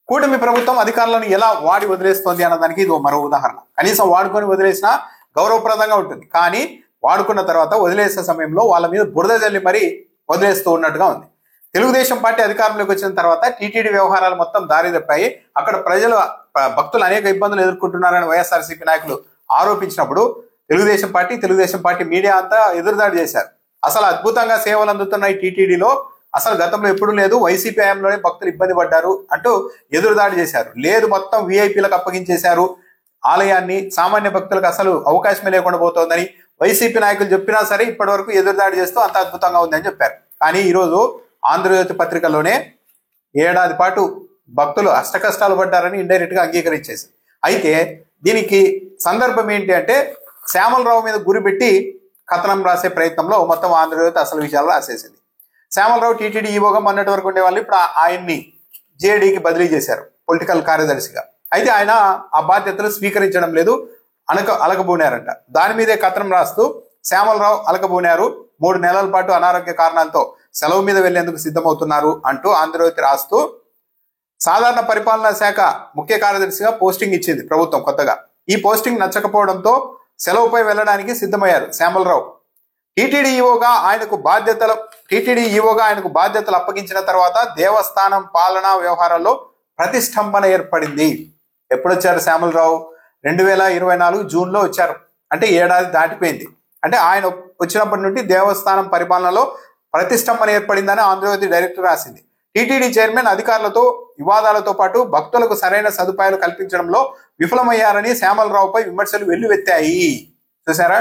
కూటమి ప్రభుత్వం అధికారులను ఎలా వాడి వదిలేస్తోంది అన్నదానికి ఇది మరో ఉదాహరణ. కనీసం వాడుకొని వదిలేసినా గౌరవప్రదంగా ఉంటుంది, కానీ వాడుకున్న తర్వాత వదిలేసే సమయంలో వాళ్ళ మీద బురద జల్లి మరీ వదిలేస్తూ ఉన్నట్టుగా ఉంది. తెలుగుదేశం పార్టీ అధికారంలోకి వచ్చిన తర్వాత టీటీడీ వ్యవహారాలు మొత్తం దారి తప్పాయి. అక్కడ భక్తులు అనేక ఇబ్బందులు ఎదుర్కొంటున్నారని వైఎస్ఆర్సీపీ నాయకులు ఆరోపించినప్పుడు తెలుగుదేశం పార్టీ మీడియా అంతా ఎదురుదాడి చేశారు. అసలు అద్భుతంగా సేవలు అందుతున్న ఈ టీటీడీలో అసలు గతంలో ఎప్పుడూ లేదు, వైసీపీ హయాంలోనే భక్తులు ఇబ్బంది పడ్డారు అంటూ ఎదురుదాడి చేశారు. లేదు, మొత్తం వీఐపీలకు అప్పగించేశారు ఆలయాన్ని, సామాన్య భక్తులకు అసలు అవకాశమే లేకుండా పోతోందని వైసీపీ నాయకులు చెప్పినా సరే ఇప్పటి వరకు ఎదురుదాడి చేస్తూ అంత అద్భుతంగా ఉందని చెప్పారు. కానీ ఈరోజు ఆంధ్రజ్యోతి పత్రికలోనే ఏడాది పాటు భక్తులు అష్టకష్టాలు పడ్డారని ఇండైరెక్ట్ గా అంగీకరించేసి, అయితే దీనికి సందర్భం ఏంటి అంటే శ్యామలరావు మీద గురిపెట్టి కథనం రాసే ప్రయత్నంలో మొత్తం ఆంధ్రజ్యోతి అసలు విషయాలు రాసేసింది. శ్యామలరావు టీటీడీ ఈవోగా మొన్నటి వరకు ఉండేవాళ్ళు ఇప్పుడు ఆయన్ని జేడీకి బదిలీ చేశారు పొలిటికల్ కార్యదర్శిగా. అయితే ఆయన ఆ బాధ్యతలు స్వీకరించడం లేదు, అలకబూనారంట. దాని మీదే కథనం రాస్తూ శ్యామలరావు అలకబూనారు, 3 నెలల పాటు అనారోగ్య కారణాలతో సెలవు మీద వెళ్లేందుకు సిద్ధమవుతున్నారు అంటూ ఆంధ్రజ్యోతి రాస్తూ సాధారణ పరిపాలనా శాఖ ముఖ్య కార్యదర్శిగా పోస్టింగ్ ఇచ్చింది ప్రభుత్వం కొత్తగా. ఈ పోస్టింగ్ నచ్చకపోవడంతో సెలవుపై వెళ్లడానికి సిద్ధమయ్యారు శ్యామలరావు. టీటీడీ ఈవోగా ఆయనకు బాధ్యతలు అప్పగించిన తర్వాత దేవస్థానం పాలనా వ్యవహారాల్లో ప్రతిష్టంభన ఏర్పడింది. ఎప్పుడొచ్చారు శ్యామలరావు? 2024 జూన్లో వచ్చారు. అంటే ఏడాది దాటిపోయింది. అంటే ఆయన వచ్చినప్పటి నుండి దేవస్థానం పరిపాలనలో ప్రతిష్టంభన ఏర్పడిందని ఆంధ్రజ్యోతి డైరెక్టర్ రాసింది. టీటీడీ చైర్మన్ అధికారులతో వివాదాలతో పాటు భక్తులకు సరైన సదుపాయాలు కల్పించడంలో విఫలమయ్యారని శ్యామలరావుపై విమర్శలు వెల్లువెత్తాయి. చూసారా,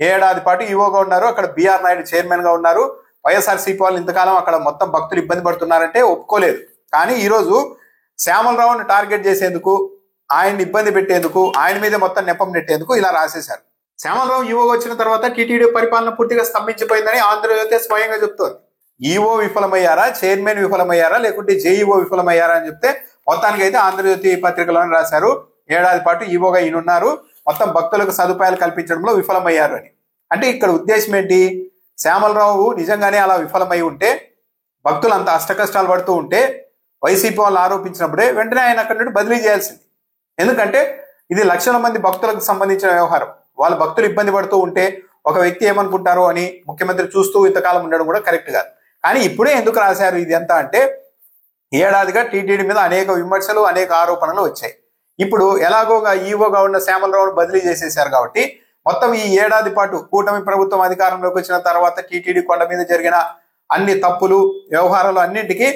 ఏడాది పాటు ఈవోగా ఉన్నారు, అక్కడ బిఆర్ నాయుడు చైర్మన్ గా ఉన్నారు. వైఎస్ఆర్సీపీ వాళ్ళు ఇంతకాలం అక్కడ మొత్తం భక్తులు ఇబ్బంది పడుతున్నారంటే ఒప్పుకోలేదు. కానీ ఈరోజు శ్యామలరావుని టార్గెట్ చేసేందుకు, ఆయన్ని ఇబ్బంది పెట్టేందుకు, ఆయన మీద మొత్తం నెపం నెట్టేందుకు ఇలా రాసేశారు. శ్యామలరావు ఈవోగా వచ్చిన తర్వాత టీటీడీ పరిపాలన పూర్తిగా స్తంభించిపోయిందని ఆంధ్రజ్యోతి స్వయంగా చెప్తోంది. ఈవో విఫలమయ్యారా, చైర్మన్ విఫలమయ్యారా, లేకుంటే జేఈఓ విఫలమయ్యారా అని చెప్తే మొత్తానికి అయితే ఆంధ్రజ్యోతి పత్రికలోనే రాశారు, ఏడాది పాటు ఈవోగా ఈయనున్నారు, మొత్తం భక్తులకు సదుపాయాలు కల్పించడంలో విఫలమయ్యారు అని. అంటే ఇక్కడ ఉద్దేశం ఏంటి? శ్యామలరావు నిజంగానే అలా విఫలమై ఉంటే, భక్తులు అంత అష్టకష్టాలు పడుతూ ఉంటే వైసీపీ వాళ్ళు ఆరోపించినప్పుడే వెంటనే ఆయన అక్కడి నుండి బదిలీ చేయాల్సింది. ఎందుకంటే ఇది లక్షల మంది భక్తులకు సంబంధించిన వ్యవహారం. వాళ్ళ భక్తులు ఇబ్బంది పడుతూ ఉంటే ఒక వ్యక్తి ఏమనుకుంటారో అని ముఖ్యమంత్రి చూస్తూ ఇంతకాలం ఉండడం కూడా కరెక్ట్ కాదు. కానీ ఇప్పుడే ఎందుకు రాశారు ఇది అంతా అంటే, ఏడాదిగా టీటీడీ మీద అనేక విమర్శలు, అనేక ఆరోపణలు వచ్చాయి. ఇప్పుడు ఎలాగోగా ఈవోగా ఉన్న శ్యామలరావును బదిలీ చేసేశారు కాబట్టి మొత్తం ఈ ఏడాది పాటు కూటమి ప్రభుత్వం అధికారంలోకి వచ్చిన తర్వాత టీటీడీ కొండ మీద జరిగిన అన్ని తప్పులు, వ్యవహారాలు అన్నింటికీ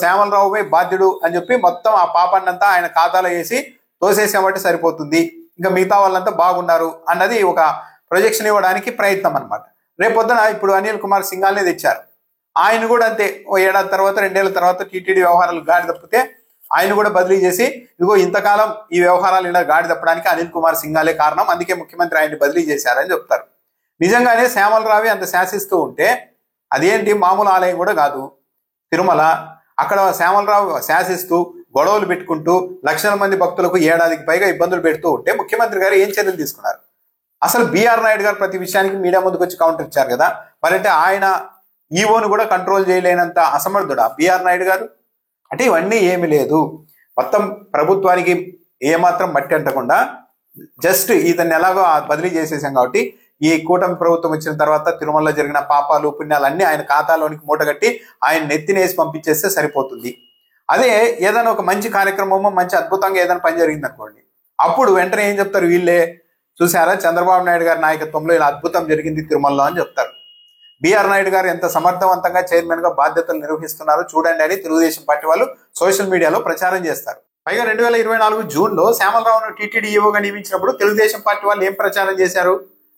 శ్యామలరావుపై బాధ్యుడు అని చెప్పి మొత్తం ఆ పాపాన్నంతా ఆయన ఖాతాలో వేసి తోసేసామంటే సరిపోతుంది, ఇంకా మిగతా వాళ్ళంతా బాగున్నారు అన్నది ఒక ప్రొజెక్షన్ ఇవ్వడానికి ప్రయత్నం అనమాట. రేపొద్దున ఇప్పుడు అనిల్ కుమార్ సింఘాల్ని తెచ్చారు. ఆయన కూడా అంతే, ఓ ఏడాది తర్వాత 2 ఏళ్ల తర్వాత టీటీడీ వ్యవహారాలు గాడి తప్పితే ఆయన కూడా బదిలీ చేసి, ఇదిగో ఇంతకాలం ఈ వ్యవహారాలు ఇలా గాడి తప్పడానికి అనిల్ కుమార్ సింఘాలే కారణం, అందుకే ముఖ్యమంత్రి ఆయన్ని బదిలీ చేశారని చెప్తారు. నిజంగానే శ్యామలరావు అంత శాసిస్తూ ఉంటే, అదేంటి మామూలు ఆలయం కూడా కాదు తిరుమల, అక్కడ శ్యామలరావు శాసిస్తూ గొడవలు పెట్టుకుంటూ లక్షల మంది భక్తులకు ఏడాదికి పైగా ఇబ్బందులు పెడుతూ ఉంటే ముఖ్యమంత్రి గారు ఏం చర్యలు తీసుకున్నారు? అసలు బిఆర్ నాయుడు గారు ప్రతి విషయానికి మీడియా ముందుకు వచ్చి కౌంటర్ ఇచ్చారు కదా, మరంటే ఆయన ఈవోను కూడా కంట్రోల్ చేయలేనంత అసమర్థుడా బిఆర్ నాయుడు గారు? అంటే ఇవన్నీ ఏమి లేదు, మొత్తం ప్రభుత్వానికి ఏమాత్రం మట్టి అంటకుండా జస్ట్ ఇతన్ని ఎలాగో బదిలీ చేసేసాం కాబట్టి ఈ కూటమి ప్రభుత్వం వచ్చిన తర్వాత తిరుమలలో జరిగిన పాపాలు పుణ్యాలు అన్ని ఆయన ఖాతాలోనికి మూటగట్టి ఆయన నెత్తినేసి పంపించేస్తే సరిపోతుంది. అదే ఏదైనా ఒక మంచి కార్యక్రమమో, మంచి అద్భుతంగా ఏదైనా పని జరిగింది అనుకోండి, అప్పుడు వెంటనే ఏం చెప్తారు వీళ్ళే, చూసారా చంద్రబాబు నాయుడు గారి నాయకత్వంలో ఇలా అద్భుతం జరిగింది తిరుమలలో అని చెప్తారు. బిఆర్ నాయుడు గారు ఎంత సమర్థవంతంగా చైర్మన్ గా బాధ్యతలు నిర్వహిస్తున్నారో చూడండి అని తెలుగుదేశం పార్టీ వాళ్ళు సోషల్ మీడియాలో ప్రచారం చేస్తారు. పైగా 2024 జూన్లో శ్యామలరావును టీటీడీ ఈవోగా నియమించినప్పుడు తెలుగుదేశం పార్టీ వాళ్ళు ఏం ప్రచారం చేశారు?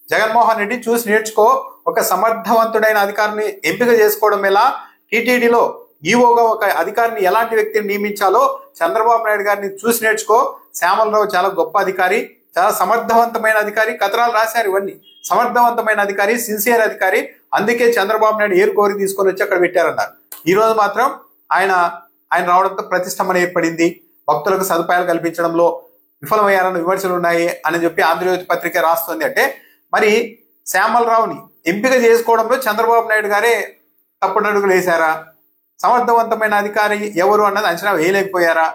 జగన్మోహన్ రెడ్డి చూసి నేర్చుకో, ఒక సమర్థవంతుడైన అధికారిని ఎంపిక చేసుకోవడం ఎలా, టీటీడీలో ఈవోగా ఒక అధికారిని ఎలాంటి వ్యక్తిని నియమించాలో చంద్రబాబు నాయుడు గారిని చూసి నేర్చుకో, శ్యామలరావు చాలా గొప్ప అధికారి, చాలా సమర్థవంతమైన అధికారి, కథనాలు రాశారు. ఇవన్నీ సమర్థవంతమైన అధికారి, సిన్సియర్ అధికారి, అందుకే చంద్రబాబు నాయుడు ఏరు కోరి తీసుకొని వచ్చి అక్కడ పెట్టారన్నారు. ఈ రోజు మాత్రం ఆయన రావడంతో ప్రతిష్టంభన ఏర్పడింది, భక్తులకు సదుపాయాలు కల్పించడంలో విఫలమయ్యారన్న విమర్శలు ఉన్నాయి అని చెప్పి ఆంధ్రజ్యోతి పత్రిక రాస్తుంది. అంటే మరి శ్యామలరావుని ఎంపిక చేసుకోవడంలో చంద్రబాబు నాయుడు గారే తప్పుడడుగులు వేశారా? సమర్థవంతమైన అధికారి ఎవరు అన్నది అంచనా వేయలేకపోయారా?